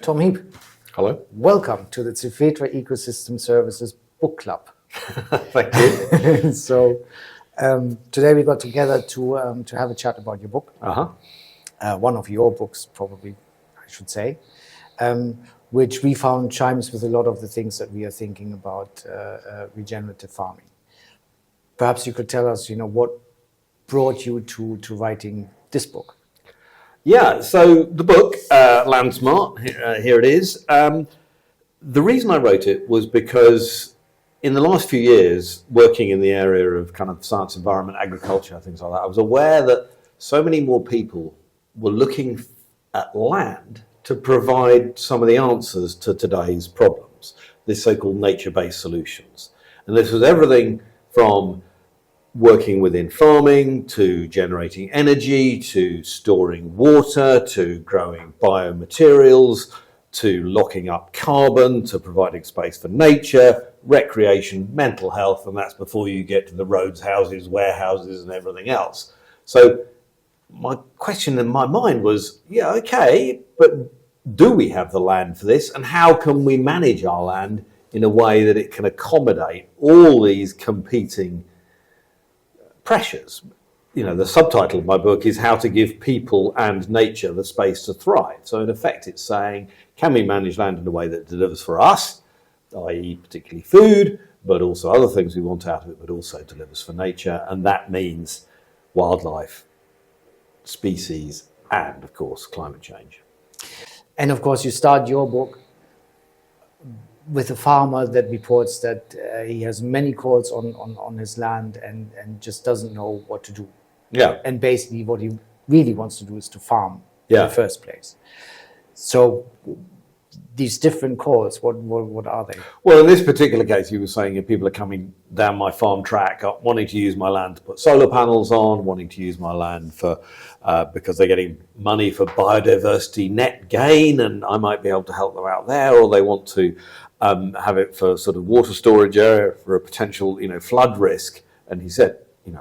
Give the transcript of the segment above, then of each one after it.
Tom Heap. Hello. Welcome to the Cefetra Ecosystem Services book club. Thank you. So today we got together to have a chat about your book. One of your books, probably, I should say, which we found chimes with a lot of the things that we are thinking about regenerative farming. Perhaps you could tell us, what brought you to writing this book? Yeah, so the book, Land Smart, here it is. The reason I wrote it was because in the last few years, working in the area of kind of science, environment, agriculture, things like that, I was aware that so many more people were looking at land to provide some of the answers to today's problems, this so-called nature-based solutions. And this was everything from working within farming, to generating energy, to storing water, to growing biomaterials, to locking up carbon, to providing space for nature, recreation, mental health, and that's before you get to the roads, houses, warehouses, and everything else. So my question in my mind was, yeah, okay, but do we have the land for this? And how can we manage our land in a way that it can accommodate all these competing pressures? The subtitle of my book is How to Give People and Nature the Space to Thrive. So in effect, it's saying, can we manage land in a way that delivers for us, i.e. particularly food, but also other things we want out of it, but also delivers for nature. And that means wildlife, species, and of course, climate change. And of course, you start your book with a farmer that reports that he has many calls on his land and just doesn't know what to do. Yeah. And basically what he really wants to do is to farm in the first place. So these different calls, what are they? Well, in this particular case, you were saying if people are coming down my farm track, wanting to use my land to put solar panels on, wanting to use my land for because they're getting money for biodiversity net gain, and I might be able to help them out there, or they want to have it for sort of water storage area for a potential, flood risk. And he said,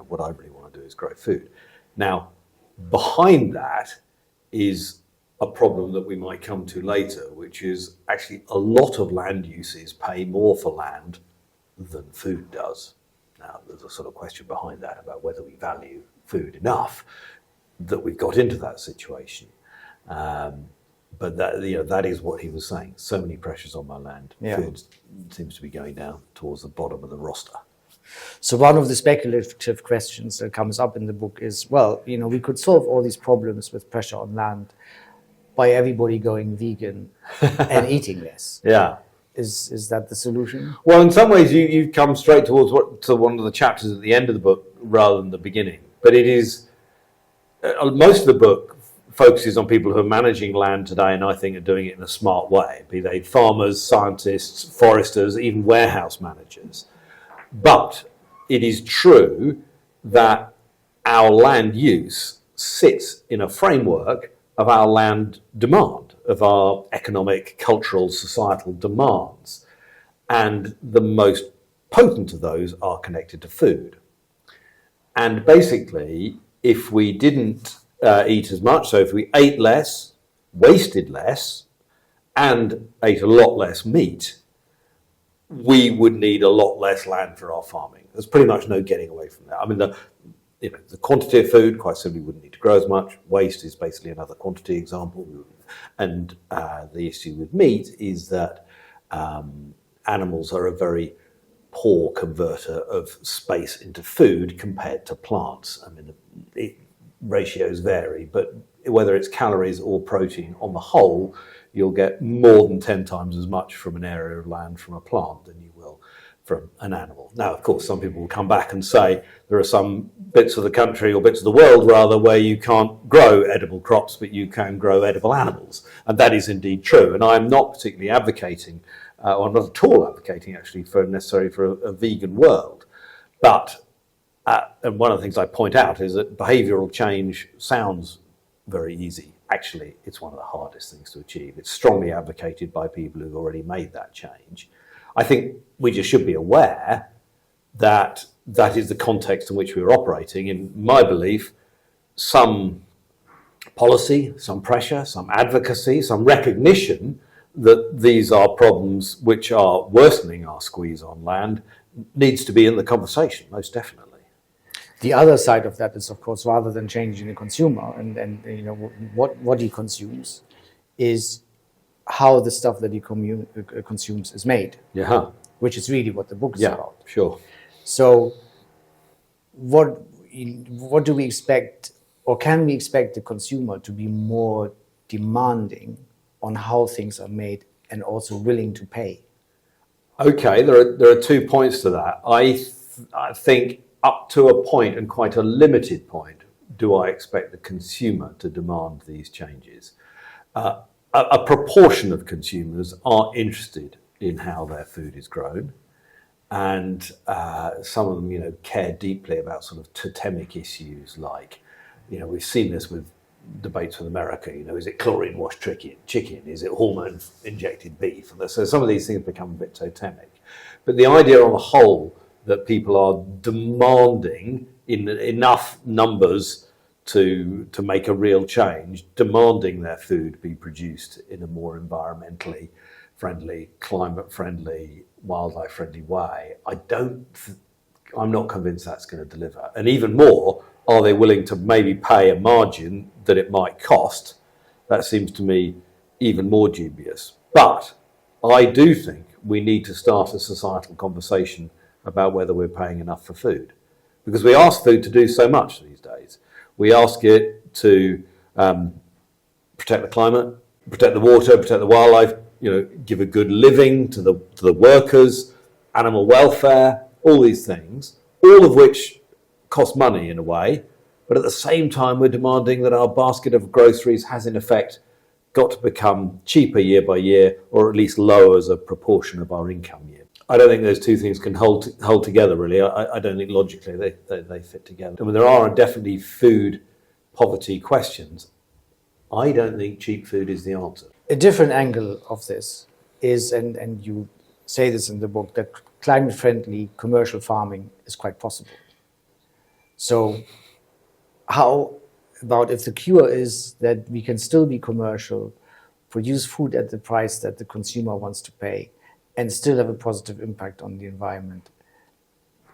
what I really want to do is grow food. Now, behind that is a problem that we might come to later, which is actually a lot of land uses pay more for land than food does. Now, there's a sort of question behind that about whether we value food enough that we've got into that situation. But that is what he was saying. So many pressures on my land. Yeah. Food seems to be going down towards the bottom of the roster. So one of the speculative questions that comes up in the book is, well, we could solve all these problems with pressure on land by everybody going vegan and eating less. Yeah. Is that the solution? Well, in some ways, you come straight towards to one of the chapters at the end of the book rather than the beginning. But it is most of the book focuses on people who are managing land today, and I think are doing it in a smart way, be they farmers, scientists, foresters, even warehouse managers. But it is true that our land use sits in a framework of our land demand, of our economic, cultural, societal demands. And the most potent of those are connected to food. And basically, if we didn't eat as much, so if we ate less, wasted less, and ate a lot less meat, we would need a lot less land for our farming. There's pretty much no getting away from that. I mean, the quantity of food, quite simply, wouldn't need to grow as much. Waste is basically another quantity example. And the issue with meat is that animals are a very poor converter of space into food compared to plants. I mean, ratios vary, but whether it's calories or protein, on the whole, you'll get more than 10 times as much from an area of land from a plant than you will from an animal. Now, of course, some people will come back and say there are some bits of the country, or bits of the world rather, where you can't grow edible crops, but you can grow edible animals. And that is indeed true. And I'm not particularly advocating, or I'm not at all advocating actually necessarily for a vegan world. But, and one of the things I point out is that behavioural change sounds very easy. Actually, it's one of the hardest things to achieve. It's strongly advocated by people who've already made that change. I think we just should be aware that that is the context in which we're operating. In my belief, some policy, some pressure, some advocacy, some recognition that these are problems which are worsening our squeeze on land needs to be in the conversation, most definitely. The other side of that is, of course, rather than changing the consumer and you know what he consumes, is how the stuff that he consumes is made. Yeah. Which is really what the book is about. Sure. So, what do we expect, or can we expect the consumer to be more demanding on how things are made and also willing to pay? Okay, there are 2 points to that. I think up to a point, and quite a limited point, do I expect the consumer to demand these changes. A proportion of consumers are interested in how their food is grown, and some of them, you know, care deeply about sort of totemic issues like, you know, we've seen this with debates with America, you know, is it chlorine washed chicken? Is it hormone injected beef? So some of these things become a bit totemic. But the idea on the whole that people are demanding in enough numbers to make a real change, demanding their food be produced in a more environmentally friendly, climate friendly, wildlife friendly way, I'm not convinced that's going to deliver. And even more, are they willing to maybe pay a margin that it might cost? That seems to me even more dubious. But I do think we need to start a societal conversation about whether we're paying enough for food. Because we ask food to do so much these days. We ask it to protect the climate, protect the water, protect the wildlife, you know, give a good living to the workers, animal welfare, all these things, all of which cost money in a way. But at the same time, we're demanding that our basket of groceries has in effect got to become cheaper year by year, or at least lower as a proportion of our income year. I don't think those two things can hold together, really. I don't think logically they fit together. I mean, there are definitely food poverty questions. I don't think cheap food is the answer. A different angle of this is, and you say this in the book, that climate-friendly commercial farming is quite possible. So how about if the cure is that we can still be commercial, produce food at the price that the consumer wants to pay, and still have a positive impact on the environment?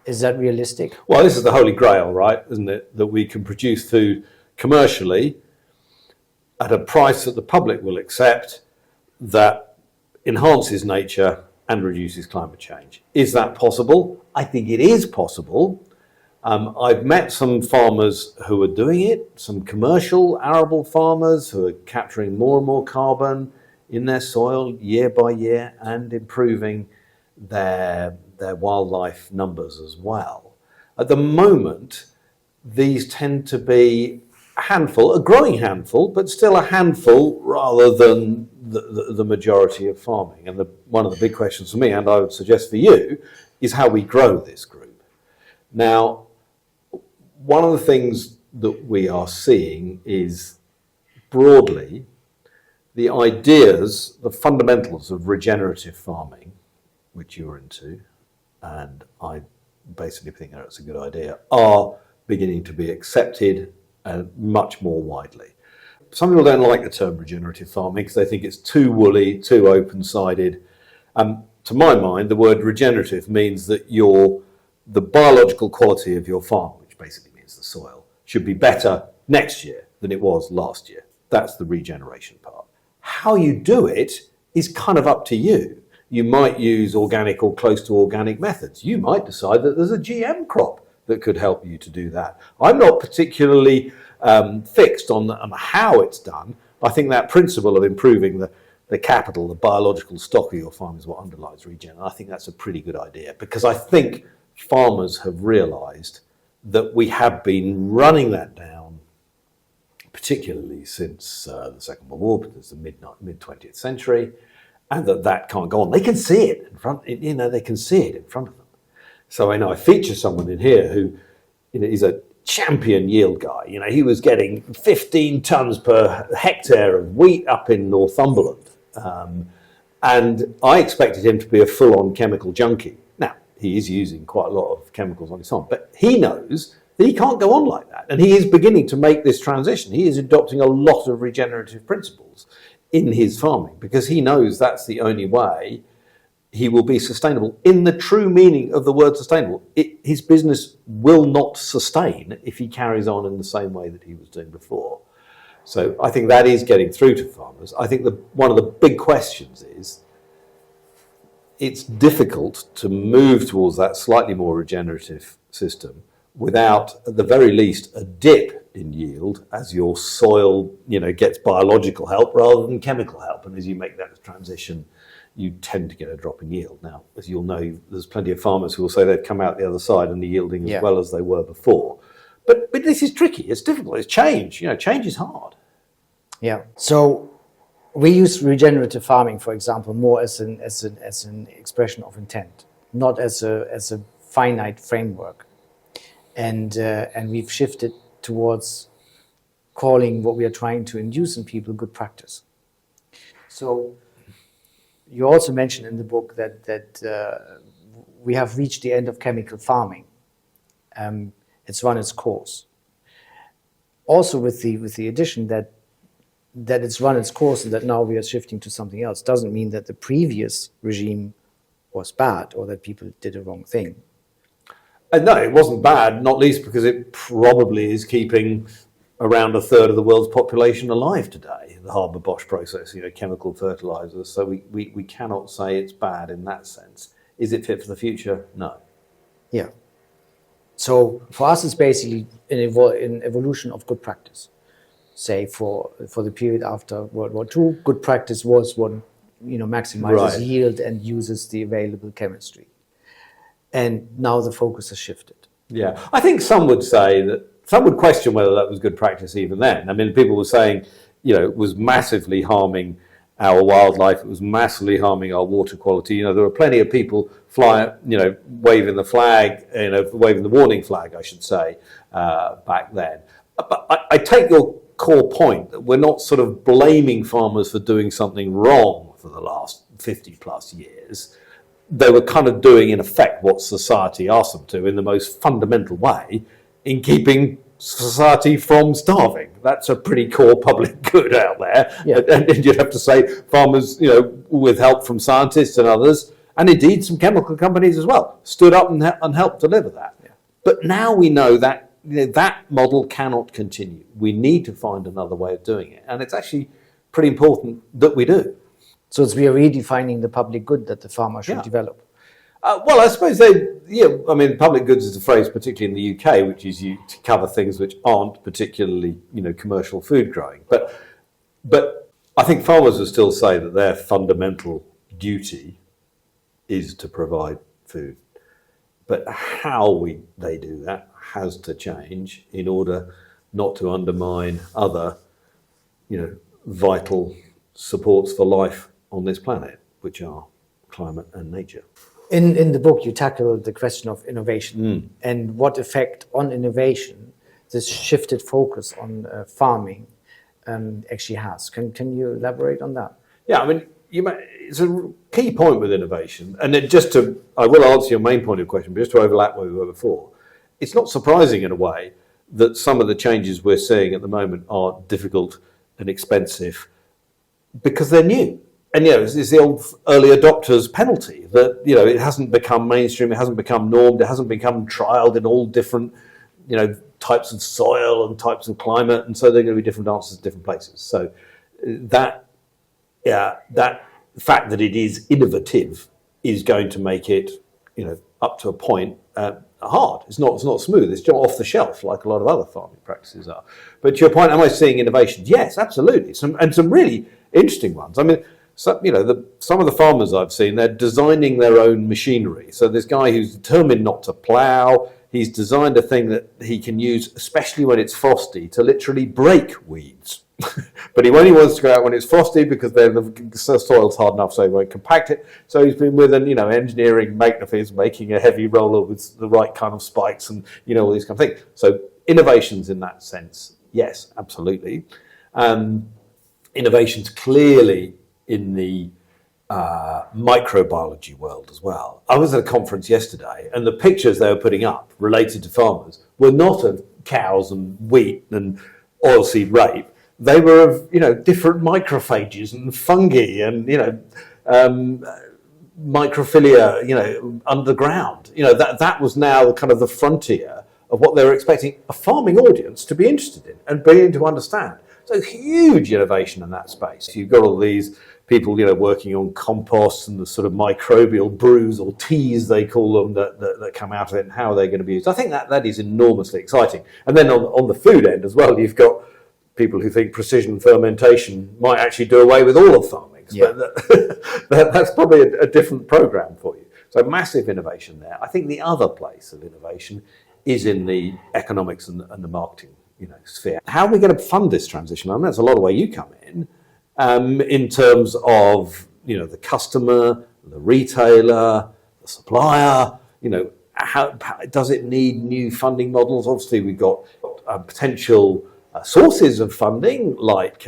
Is that realistic? Well, this is the holy grail, right? Isn't it? That we can produce food commercially at a price that the public will accept, that enhances nature and reduces climate change. Is that possible? I think it is possible. I've met some farmers who are doing it, some commercial arable farmers who are capturing more and more carbon in their soil year by year and improving their wildlife numbers as well. At the moment, these tend to be a handful, a growing handful, but still a handful rather than the majority of farming. And one of the big questions for me, and I would suggest for you, is how we grow this group. Now, one of the things that we are seeing is broadly the ideas, the fundamentals of regenerative farming, which you're into, and I basically think that's a good idea, are beginning to be accepted much more widely. Some people don't like the term regenerative farming because they think it's too woolly, too open-sided. To my mind, the word regenerative means that the biological quality of your farm, which basically means the soil, should be better next year than it was last year. That's the regeneration part. How you do it is kind of up to you. You might use organic or close to organic methods. You might decide that there's a GM crop that could help you to do that. I'm not particularly fixed on how it's done. I think that principle of improving the capital, the biological stock of your farm is what underlies regen. And I think that's a pretty good idea because I think farmers have realised that we have been running that down, particularly since the Second World War, because the mid-20th century, and that can't go on. They can see it in front, they can see it in front of them. So I feature someone in here who is a champion yield guy. He was getting 15 tons per hectare of wheat up in Northumberland. And I expected him to be a full-on chemical junkie. Now, he is using quite a lot of chemicals on his farm, but he knows He can't go on like that. And he is beginning to make this transition. He is adopting a lot of regenerative principles in his farming because he knows that's the only way he will be sustainable in the true meaning of the word sustainable. His business will not sustain if he carries on in the same way that he was doing before. So I think that is getting through to farmers. I think one of the big questions is it's difficult to move towards that slightly more regenerative system without, at the very least, a dip in yield as your soil, gets biological help rather than chemical help. And as you make that transition, you tend to get a drop in yield. Now, as you'll know, there's plenty of farmers who will say they've come out the other side and are yielding as well as they were before. But this is tricky. It's difficult. It's change. Change is hard. Yeah. So we use regenerative farming, for example, more as an expression of intent, not as a finite framework. And we've shifted towards calling what we are trying to induce in people good practice. So you also mentioned in the book that we have reached the end of chemical farming. It's run its course. Also with the addition that it's run its course and that now we are shifting to something else doesn't mean that the previous regime was bad or that people did a wrong thing. No, it wasn't bad, not least because it probably is keeping around a third of the world's population alive today, the Haber-Bosch process, chemical fertilizers. So we cannot say it's bad in that sense. Is it fit for the future? No. Yeah. So for us, it's basically an evolution of good practice. Say for the period after World War II, good practice was what maximizes yield and uses the available chemistry. And now the focus has shifted. Yeah, I think some would question whether that was good practice even then. I mean, people were saying, it was massively harming our wildlife. It was massively harming our water quality. There were plenty of people waving the flag, waving the warning flag, I should say, back then. But I take your core point that we're not sort of blaming farmers for doing something wrong for the last 50 plus years. They were kind of doing, in effect, what society asked them to in the most fundamental way in keeping society from starving. That's a pretty core public good out there. Yeah. And you'd have to say farmers, with help from scientists and others, and indeed some chemical companies as well, stood up and helped deliver that. Yeah. But now we know that that model cannot continue. We need to find another way of doing it. And it's actually pretty important that we do. So we are redefining the public good that the farmer should develop. Well, I suppose public goods is a phrase, particularly in the UK, which is used to cover things which aren't particularly, commercial food growing. But I think farmers will still say that their fundamental duty is to provide food. But how they do that has to change in order not to undermine other, vital supports for life on this planet, which are climate and nature. In the book, you tackle the question of innovation and what effect on innovation this shifted focus on farming actually has. Can you elaborate on that? Yeah, it's a key point with innovation. And I will answer your main point of question, but just to overlap where we were before, it's not surprising in a way that some of the changes we're seeing at the moment are difficult and expensive because they're new. And, it's the old early adopters penalty that, it hasn't become mainstream, it hasn't become normed, it hasn't become trialed in all different, types of soil and types of climate. And so there are going to be different answers in different places. So that fact that it is innovative is going to make it, up to a point, hard. It's not smooth. It's off the shelf like a lot of other farming practices are. But to your point, am I seeing innovations? Yes, absolutely. Some really interesting ones. Some of the farmers I've seen, they're designing their own machinery. So this guy who's determined not to plough, he's designed a thing that he can use, especially when it's frosty, to literally break weeds. But he only wants to go out when it's frosty because the soil's hard enough so he won't compact it. So he's been with an engineering magnifies, making a heavy roller with the right kind of spikes and all these kind of things. So innovations in that sense, yes, absolutely. Innovations clearly in the microbiology world as well. I was at a conference yesterday, and the pictures they were putting up related to farmers were not of cows and wheat and oilseed rape. They were of, you know, different macrophages and fungi and, you know, microphilia, you know, underground. You know, that was now kind of the frontier of what they were expecting a farming audience to be interested in and beginning to understand. So huge innovation in that space. You've got all these people, you know, working on compost and the sort of microbial brews or teas they call them that come out of it and how they're going to be used. I think that is enormously exciting. And then on the food end as well, you've got people who think precision fermentation might actually do away with all of farming. Yeah. But that's probably a different program for you. So massive innovation there. I think the other place of innovation is in the economics and the marketing, you know, sphere. How are we going to fund this transition? I mean, that's a lot of where you come in terms of, you know, the customer, the retailer, the supplier. You know, how does it need new funding models? Obviously, we've got potential sources of funding like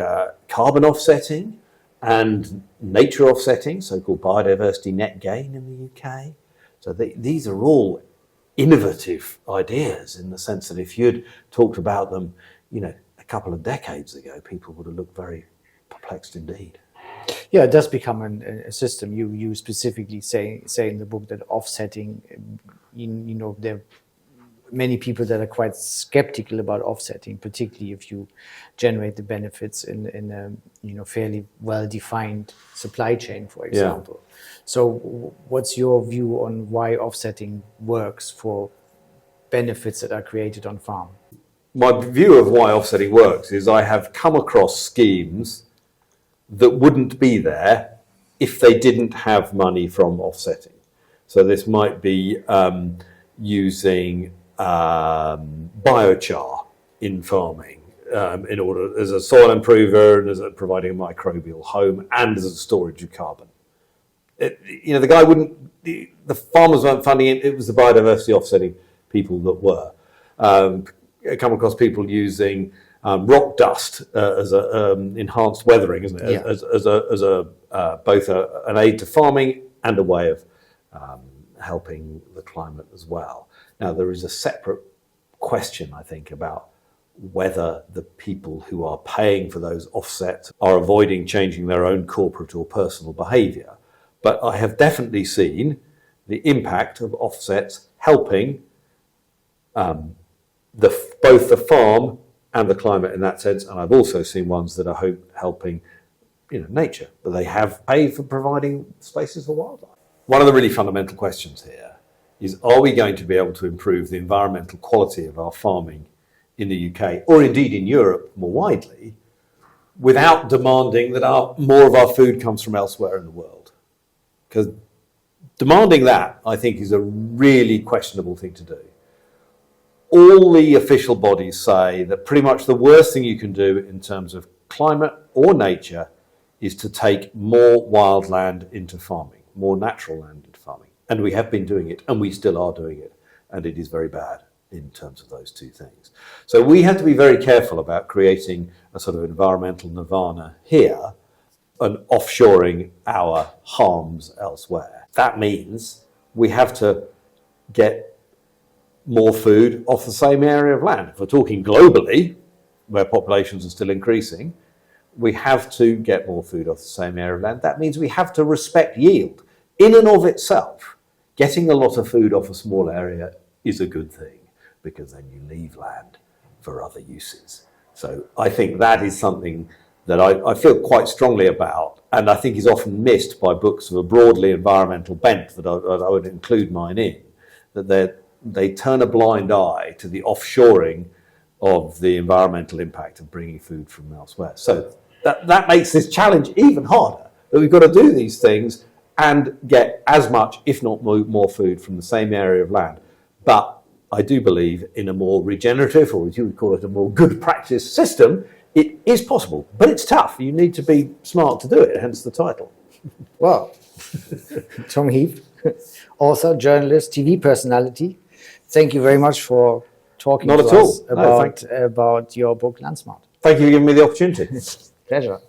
carbon offsetting and nature offsetting, so-called biodiversity net gain in the UK. So these are all innovative ideas in the sense that if you'd talked about them, you know, a couple of decades ago, people would have looked very perplexed indeed. Yeah, it does become a system. You specifically say in the book that offsetting, you know, there are many people that are quite skeptical about offsetting, particularly if you generate the benefits in a, you know, fairly well-defined supply chain, for example. Yeah. So what's your view on why offsetting works for benefits that are created on farm? My view of why offsetting works is I have come across schemes that wouldn't be there if they didn't have money from offsetting. So this might be using biochar in farming in order as a soil improver and as providing a microbial home and as a storage of carbon. You know, the farmers weren't funding it. It was the biodiversity offsetting people that were. I come across people using rock dust as a enhanced weathering, isn't it? Yeah. Both an aid to farming and a way of helping the climate as well. Now, there is a separate question, I think, about whether the people who are paying for those offsets are avoiding changing their own corporate or personal behaviour. But I have definitely seen the impact of offsets helping both the farm and the climate in that sense. And I've also seen ones that are helping, you know, nature, but they have paid for providing spaces for wildlife. One of the really fundamental questions here is, are we going to be able to improve the environmental quality of our farming in the UK, or indeed in Europe more widely, without demanding that more of our food comes from elsewhere in the world? Because demanding that, I think, is a really questionable thing to do. All the official bodies say that pretty much the worst thing you can do in terms of climate or nature is to take more wild land into farming, more natural land into farming. And we have been doing it, and we still are doing it. And it is very bad in terms of those two things. So we have to be very careful about creating a sort of environmental nirvana here and offshoring our harms elsewhere. That means we have to get more food off the same area of land. If we're talking globally, where populations are still increasing, we have to get more food off the same area of land. That means we have to respect yield. In and of itself, getting a lot of food off a small area is a good thing, because then you leave land for other uses. So I think that is something that I feel quite strongly about, and I think is often missed by books of a broadly environmental bent that I would include mine in, that they turn a blind eye to the offshoring of the environmental impact of bringing food from elsewhere. So that makes this challenge even harder, that we've got to do these things and get as much, if not more food from the same area of land. But I do believe in a more regenerative, or as you would call it, a more good practice system. It is possible, but it's tough. You need to be smart to do it, hence the title. Well, Tom Heap, author, journalist, TV personality, thank you very much for talking to us about your book, Land Smart. Thank you for giving me the opportunity. Pleasure.